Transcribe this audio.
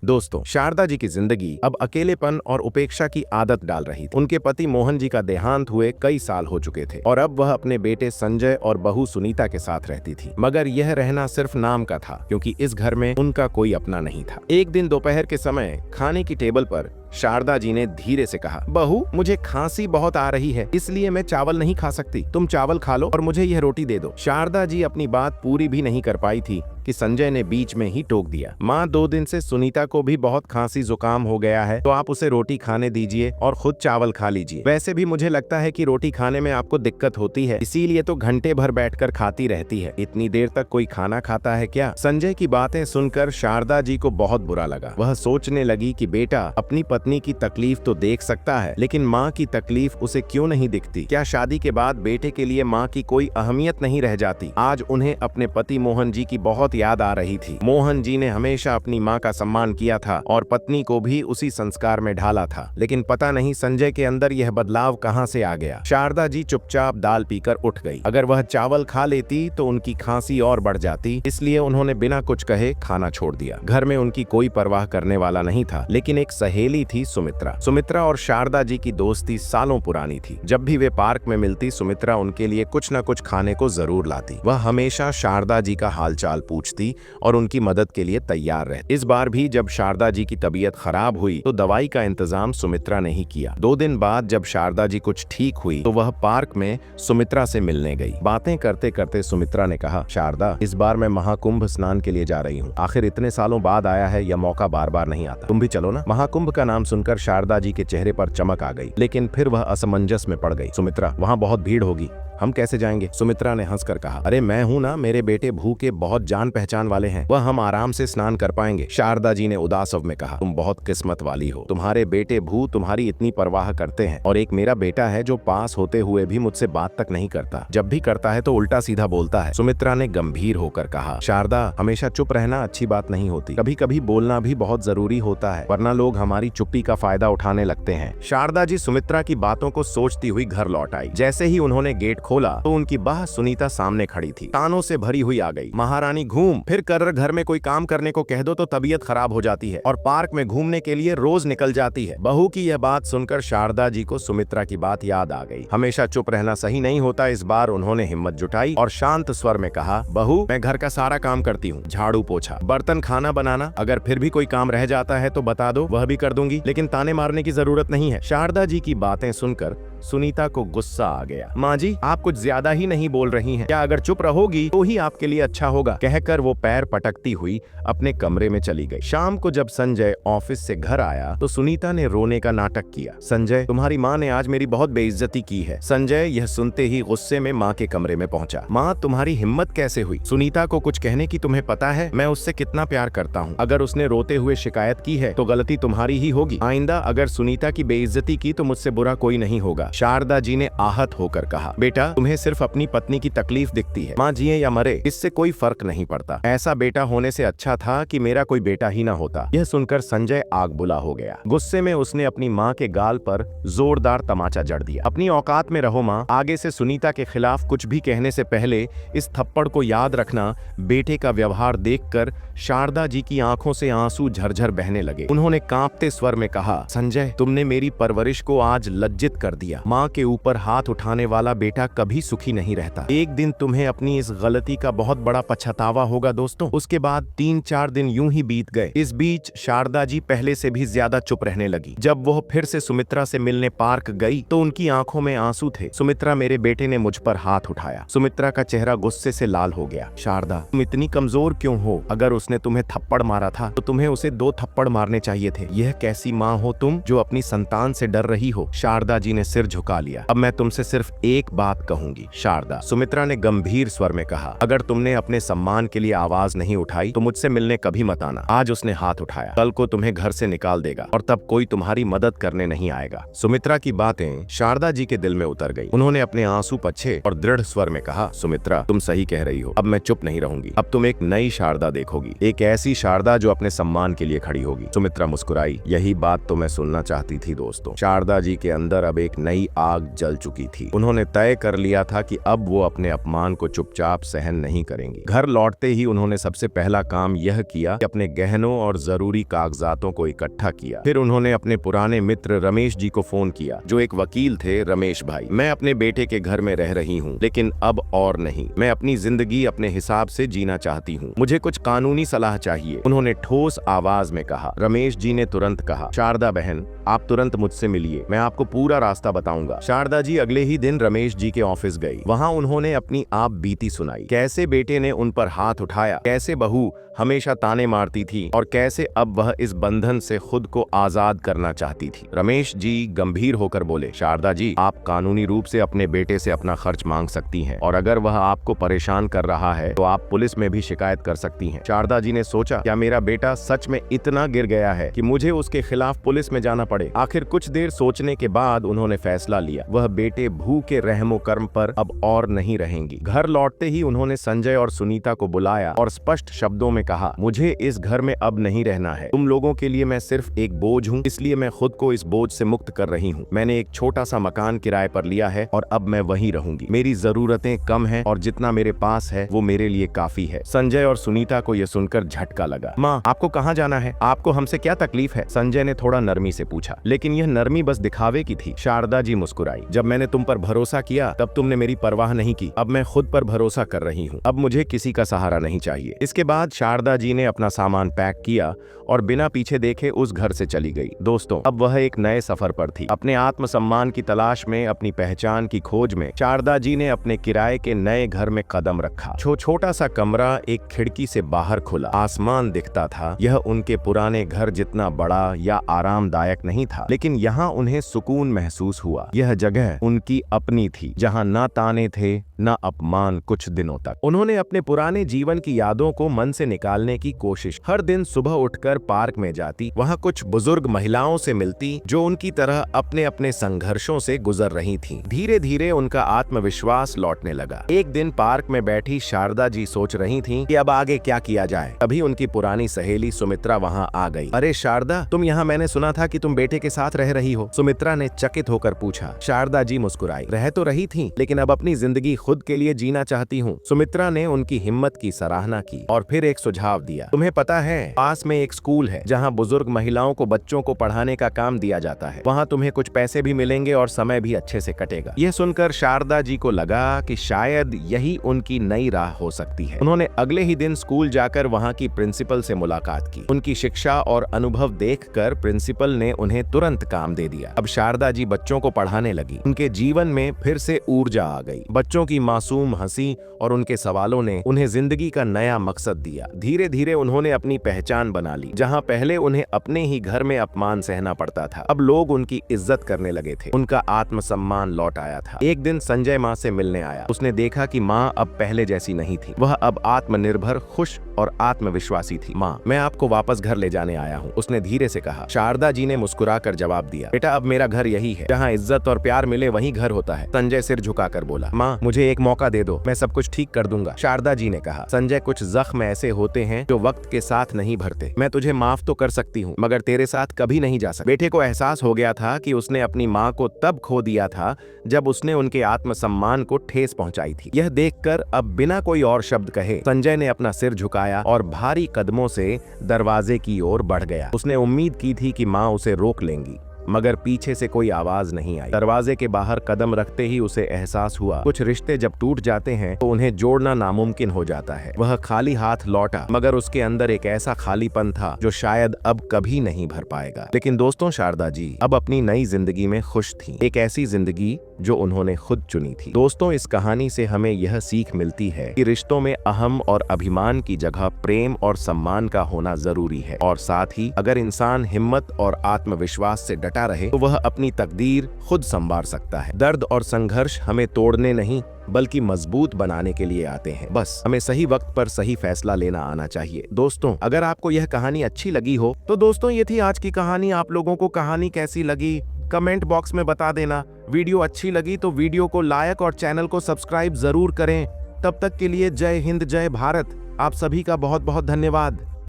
दोस्तों, शारदा जी की जिंदगी अब अकेलेपन और उपेक्षा की आदत डाल रही थी। उनके पति मोहन जी का देहांत हुए कई साल हो चुके थे और अब वह अपने बेटे संजय और बहू सुनीता के साथ रहती थी। मगर यह रहना सिर्फ नाम का था, क्योंकि इस घर में उनका कोई अपना नहीं था। एक दिन दोपहर के समय खाने की टेबल पर शारदा जी ने धीरे से कहा, बहू, मुझे खांसी बहुत आ रही है, इसलिए मैं चावल नहीं खा सकती। तुम चावल खा लो और मुझे यह रोटी दे दो। शारदा जी अपनी बात पूरी भी नहीं कर पाई थी कि संजय ने बीच में ही टोक दिया, माँ, 2 दिन से सुनीता को भी बहुत खांसी जुकाम हो गया है, तो आप उसे रोटी खाने दीजिए और खुद चावल खा लीजिए। वैसे भी मुझे लगता है कि रोटी खाने में आपको दिक्कत होती है, इसीलिए तो घंटे भर बैठकर खाती रहती है। इतनी देर तक कोई खाना खाता है क्या? संजय की बातें सुनकर शारदा जी को बहुत बुरा लगा। वह सोचने लगी कि बेटा अपनी पत्नी की तकलीफ तो देख सकता है, लेकिन माँ की तकलीफ उसे क्यों नहीं दिखती? क्या शादी के बाद बेटे के लिए माँ की कोई अहमियत नहीं रह जाती? आज उन्हें अपने पति मोहन जी की बहुत याद आ रही थी। मोहन जी ने हमेशा अपनी माँ का सम्मान किया था और पत्नी को भी उसी संस्कार में ढाला था, लेकिन पता नहीं संजय के अंदर यह बदलाव कहाँ से आ गया। शारदा जी चुपचाप दाल पीकर उठ गई। अगर वह चावल खा लेती तो उनकी खांसी और बढ़ जाती, इसलिए उन्होंने बिना कुछ कहे खाना छोड़ दिया। घर में उनकी कोई परवाह करने वाला नहीं था, लेकिन एक सहेली थी, सुमित्रा और शारदा जी की दोस्ती सालों पुरानी थी। जब भी वे पार्क में मिलती, सुमित्रा उनके लिए कुछ न कुछ खाने को जरूर लाती। वह हमेशा शारदा जी का हालचाल पूछती और उनकी मदद के लिए तैयार रहती। इस बार भी जब शारदा जी की तबीयत खराब हुई तो दवाई का इंतजाम सुमित्रा ने ही किया। 2 दिन बाद जब शारदा जी कुछ ठीक हुई तो वह पार्क में सुमित्रा से मिलने गई। बातें करते करते सुमित्रा ने कहा, शारदा, इस बार मैं महाकुंभ स्नान के लिए जा रही हूँ। आखिर इतने सालों बाद आया है, यह मौका बार बार नहीं आता। तुम भी चलो ना। महाकुंभ का नाम सुनकर शारदा जी के चेहरे पर चमक आ गई, लेकिन फिर वह असमंजस में पड़ गई। सुमित्रा, वहाँ बहुत भीड़ होगी, हम कैसे जाएंगे? सुमित्रा ने हंसकर कहा, अरे मैं हूं ना, मेरे बेटे भू के बहुत जान पहचान वाले हैं, वह हम आराम से स्नान कर पाएंगे। शारदा जी ने उदास स्वर में कहा, तुम बहुत किस्मत वाली हो, तुम्हारे बेटे भू तुम्हारी इतनी परवाह करते हैं, और एक मेरा बेटा है जो पास होते हुए भी मुझसे बात तक नहीं करता। जब भी करता है तो उल्टा सीधा बोलता है। सुमित्रा ने गंभीर होकर कहा, शारदा, हमेशा चुप रहना अच्छी बात नहीं होती, कभी कभी बोलना भी बहुत जरूरी होता है, वरना लोग हमारी चुप्पी का फायदा उठाने लगते हैं। शारदा जी सुमित्रा की बातों को सोचती हुई घर लौट आई। जैसे ही उन्होंने गेट खोला तो उनकी बह सुनीता सामने खड़ी थी, तानों से भरी हुई आ गई। महारानी, घूम फिर कर घर में कोई काम करने को कह दो तो तबीयत खराब हो जाती है, और पार्क में घूमने के लिए रोज निकल जाती है। बहू की यह बात सुनकर शारदा जी को सुमित्रा की बात याद आ गई। हमेशा चुप रहना सही नहीं होता। इस बार उन्होंने हिम्मत जुटाई और शांत स्वर में कहा, बहू, मैं घर का सारा काम करती हूँ, झाड़ू पोछा, बर्तन, खाना बनाना। अगर फिर भी कोई काम रह जाता है तो बता दो, वह भी कर दूंगी, लेकिन ताने मारने की जरूरत नहीं है। शारदा जी की बातें सुनकर सुनीता को गुस्सा आ गया। माँ जी, आप कुछ ज्यादा ही नहीं बोल रही हैं, क्या अगर चुप रहोगी तो ही आपके लिए अच्छा होगा? कहकर वो पैर पटकती हुई अपने कमरे में चली गई। शाम को जब संजय ऑफिस से घर आया तो सुनीता ने रोने का नाटक किया। संजय, तुम्हारी माँ ने आज मेरी बहुत बेइज्जती की है। संजय यह सुनते ही गुस्से में माँ के कमरे में पहुंचा। माँ, तुम्हारी हिम्मत कैसे हुई सुनीता को कुछ कहने की? तुम्हें पता है मैं उससे कितना प्यार करता हूँ। अगर उसने रोते हुए शिकायत की है तो गलती तुम्हारी ही होगी। आइंदा अगर सुनीता की बेइज्जती की तो मुझसे बुरा कोई नहीं होगा। शारदा जी ने आहत होकर कहा, बेटा, तुम्हें सिर्फ अपनी पत्नी की तकलीफ दिखती है। माँ जिए या मरे, इससे कोई फर्क नहीं पड़ता। ऐसा बेटा होने से अच्छा था कि मेरा कोई बेटा ही ना होता। यह सुनकर संजय आग बुला हो गया। गुस्से में उसने अपनी माँ के गाल पर जोरदार तमाचा जड़ दिया। अपनी औकात में रहो माँ, आगे से सुनीता के खिलाफ कुछ भी कहने से पहले इस थप्पड़ को याद रखना। बेटे का व्यवहार देखकर शारदा जी की आंखों से आंसू झरझर बहने लगे। उन्होंने कांपते स्वर में कहा, संजय, तुमने मेरी परवरिश को आज लज्जित कर दिया। माँ के ऊपर हाथ उठाने वाला बेटा कभी सुखी नहीं रहता। एक दिन तुम्हें अपनी इस गलती का बहुत बड़ा पछतावा होगा। दोस्तों, उसके बाद 3-4 दिन यूं ही बीत गए। इस बीच शारदा जी पहले से भी ज्यादा चुप रहने लगी। जब वो फिर से सुमित्रा से मिलने पार्क गई तो उनकी आंखों में आंसू थे। सुमित्रा, मेरे बेटे ने मुझ पर हाथ उठाया। सुमित्रा का चेहरा गुस्से से लाल हो गया। शारदा, तुम इतनी कमजोर क्यों हो? अगर उसने तुम्हें थप्पड़ मारा था तो तुम्हें उसे 2 थप्पड़ मारने चाहिए थे। यह कैसी माँ हो तुम जो अपनी संतान से डर रही हो? शारदा जी ने सिर झुका लिया। अब मैं तुमसे सिर्फ एक बात कहूंगी शारदा, सुमित्रा ने गंभीर स्वर में कहा, अगर तुमने अपने सम्मान के लिए आवाज नहीं उठाई तो मुझसे मिलने कभी मत आना। आज उसने हाथ उठाया, कल को तुम्हें घर से निकाल देगा और तब कोई तुम्हारी मदद करने नहीं आएगा। सुमित्रा की बातें शारदा जी के दिल में उतर गई। उन्होंने अपने आंसू पछे और दृढ़ स्वर में कहा, सुमित्रा, तुम सही कह रही हो। अब मैं चुप नहीं रहूंगी। अब तुम एक नई शारदा देखोगी, एक ऐसी शारदा जो अपने सम्मान के लिए खड़ी होगी। सुमित्रा मुस्कुराई। यही बात तो मैं सुनना चाहती थी। दोस्तों, शारदा जी के अंदर अब एक नई आग जल चुकी थी। उन्होंने तय कर कर लिया था कि अब वो अपने अपमान को चुपचाप सहन नहीं करेंगी। घर लौटते ही उन्होंने सबसे पहला काम यह किया कि अपने गहनों और जरूरी कागजातों को इकट्ठा किया। फिर उन्होंने अपने पुराने मित्र रमेश जी को फोन किया, जो एक वकील थे। रमेश भाई, मैं अपने बेटे के घर में रह रही हूँ, लेकिन अब और नहीं। मैं अपनी जिंदगी अपने हिसाब से जीना चाहती हूँ। मुझे कुछ कानूनी सलाह चाहिए, उन्होंने ठोस आवाज में कहा। रमेश जी ने तुरंत कहा, शारदा बहन, आप तुरंत मुझसे मिलिए, मैं आपको पूरा रास्ता बताऊंगा। शारदा जी अगले ही दिन रमेश जी के ऑफिस गई। वहां उन्होंने अपनी आप बीती सुनाई, कैसे बेटे ने उन पर हाथ उठाया, कैसे बहू हमेशा ताने मारती थी और कैसे अब वह इस बंधन से खुद को आजाद करना चाहती थी। रमेश जी गंभीर होकर बोले, शारदा जी, आप कानूनी रूप से अपने बेटे से अपना खर्च मांग सकती हैं, और अगर वह आपको परेशान कर रहा है तो आप पुलिस में भी शिकायत कर सकती हैं। शारदा जी ने सोचा, क्या मेरा बेटा सच में इतना गिर गया है कि मुझे उसके खिलाफ पुलिस में जाना पड़े? आखिर कुछ देर सोचने के बाद उन्होंने फैसला लिया, वह बेटे भू के रहमो कर्म पर अब और नहीं रहेंगी। घर लौटते ही उन्होंने संजय और सुनीता को बुलाया और स्पष्ट शब्दों में कहा, मुझे इस घर में अब नहीं रहना है। तुम लोगों के लिए मैं सिर्फ एक बोझ हूँ, इसलिए मैं खुद को इस बोझ से मुक्त कर रही हूँ। मैंने एक छोटा सा मकान किराए पर लिया है और अब मैं वहीं रहूंगी। मेरी जरूरतें कम हैं और जितना मेरे पास है वो मेरे लिए काफी है। संजय और सुनीता को यह सुनकर झटका लगा। माँ, आपको कहाँ जाना है? आपको हमसे क्या तकलीफ है? संजय ने थोड़ा नरमी से पूछा, लेकिन यह नरमी बस दिखावे की थी। शारदा जी मुस्कुराई, जब मैंने तुम पर भरोसा किया तब तुमने मेरी परवाह नहीं की। अब मैं खुद पर भरोसा कर रही हूँ। अब मुझे किसी का सहारा नहीं चाहिए। इसके बाद शारदा जी ने अपना सामान पैक किया और बिना पीछे देखे उस घर से चली गई। दोस्तों, अब वह एक नए सफर पर थी। अपने आत्मसम्मान की तलाश में, अपनी पहचान की खोज में शारदा जी ने अपने किराए के नए घर में कदम रखा। छोटा सा कमरा एक खिड़की से बाहर खुला, आसमान दिखता था। यह उनके पुराने घर जितना बड़ा या आरामदायक नहीं था, लेकिन यहाँ उन्हें सुकून महसूस हुआ। यह जगह उनकी अपनी थी, जहाँ ना ताने थे न अपमान। कुछ दिनों तक उन्होंने अपने पुराने जीवन की यादों को मन से निकालने की कोशिश। हर दिन सुबह उठकर पार्क में जाती, वहां कुछ बुजुर्ग महिलाओं से मिलती जो उनकी तरह अपने अपने संघर्षों से गुजर रही थीं। धीरे धीरे उनका आत्मविश्वास लौटने लगा। एक दिन पार्क में बैठी शारदा जी सोच रही थीं कि अब आगे क्या किया जाए। तभी उनकी पुरानी सहेली सुमित्रा वहां आ गई। अरे शारदा, तुम यहाँ? मैंने सुना था कि तुम बेटे के साथ रह रही हो। सुमित्रा ने चकित होकर पूछा। शारदा जी मुस्कुराई, रह तो रही थी, लेकिन अब अपनी जिंदगी खुद के लिए जीना चाहती हूँ। सुमित्रा ने उनकी हिम्मत की सराहना की और फिर एक सुझाव दिया, तुम्हें पता है पास में एक स्कूल है जहाँ बुजुर्ग महिलाओं को बच्चों को पढ़ाने का काम दिया जाता है। वहाँ तुम्हें कुछ पैसे भी मिलेंगे और समय भी अच्छे से कटेगा। यह सुनकर शारदा जी को लगा कि शायद यही उनकी नई राह हो सकती है। उन्होंने अगले ही दिन स्कूल जाकर वहाँ की प्रिंसिपल से मुलाकात की। उनकी शिक्षा और अनुभव देखकर प्रिंसिपल ने उन्हें तुरंत काम दे दिया। अब शारदा जी बच्चों को पढ़ाने लगी। उनके जीवन में फिर से ऊर्जा आ गई। बच्चों की मासूम हंसी और उनके सवालों ने उन्हें जिंदगी का नया मकसद दिया। धीरे धीरे उन्होंने अपनी पहचान बना ली। जहां पहले उन्हें अपने ही घर में अपमान सहना पड़ता था, अब लोग उनकी इज्जत करने लगे थे। उनका आत्मसम्मान लौट आया था। एक दिन संजय माँ से मिलने आया। उसने देखा कि माँ अब पहले जैसी नहीं थी। वह अब आत्मनिर्भर, खुश और आत्मविश्वासी थी। माँ, मैं आपको वापस घर ले जाने आया हूँ, उसने धीरे से कहा। शारदा जी ने मुस्कुराकर जवाब दिया, बेटा, अब मेरा घर यही है। जहाँ इज्जत और प्यार मिले वहीं घर होता है। संजय सिर झुकाकर बोला, माँ, मुझे एक मौका दे दो, मैं सब कुछ ठीक कर दूंगा। शारदा जी ने कहा, संजय, कुछ जख्म ऐसे होते हैं जो वक्त के साथ नहीं भरते। मैं तुझे माफ तो कर सकती हूँ, मगर तेरे साथ कभी नहीं जा सकती। बेटे को एहसास हो गया था कि उसने अपनी माँ को तब खो दिया था जब उसने उनके आत्मसम्मान को ठेस पहुंचाई थी। यह देखकर अब बिना कोई और शब्द कहे संजय ने अपना सिर झुकाया और भारी कदमों से दरवाजे की ओर बढ़ गया। उसने उम्मीद की थी कि माँ उसे रोक लेंगी, मगर पीछे से कोई आवाज नहीं आई। दरवाजे के बाहर कदम रखते ही उसे एहसास हुआ, कुछ रिश्ते जब टूट जाते हैं तो उन्हें जोड़ना नामुमकिन हो जाता है। वह खाली हाथ लौटा, मगर उसके अंदर एक ऐसा खालीपन था जो शायद अब कभी नहीं भर पाएगा। लेकिन दोस्तों, शारदा जी अब अपनी नई जिंदगी में खुश थी, एक ऐसी जिंदगी जो उन्होंने खुद चुनी थी। दोस्तों, इस कहानी से हमें यह सीख मिलती है कि रिश्तों में अहम और अभिमान की जगह प्रेम और सम्मान का होना जरूरी है, और साथ ही अगर इंसान हिम्मत और आत्मविश्वास से डटा रहे तो वह अपनी तकदीर खुद संवार सकता है। दर्द और संघर्ष हमें तोड़ने नहीं बल्कि मजबूत बनाने के लिए आते हैं। बस हमें सही वक्त पर सही फैसला लेना आना चाहिए। दोस्तों, अगर आपको यह कहानी अच्छी लगी हो तो दोस्तों, ये थी आज की कहानी। आप लोगों को कहानी कैसी लगी कमेंट बॉक्स में बता देना। वीडियो अच्छी लगी तो वीडियो को लाइक और चैनल को सब्सक्राइब जरूर करें। तब तक के लिए जय हिंद, जय भारत। आप सभी का बहुत बहुत धन्यवाद।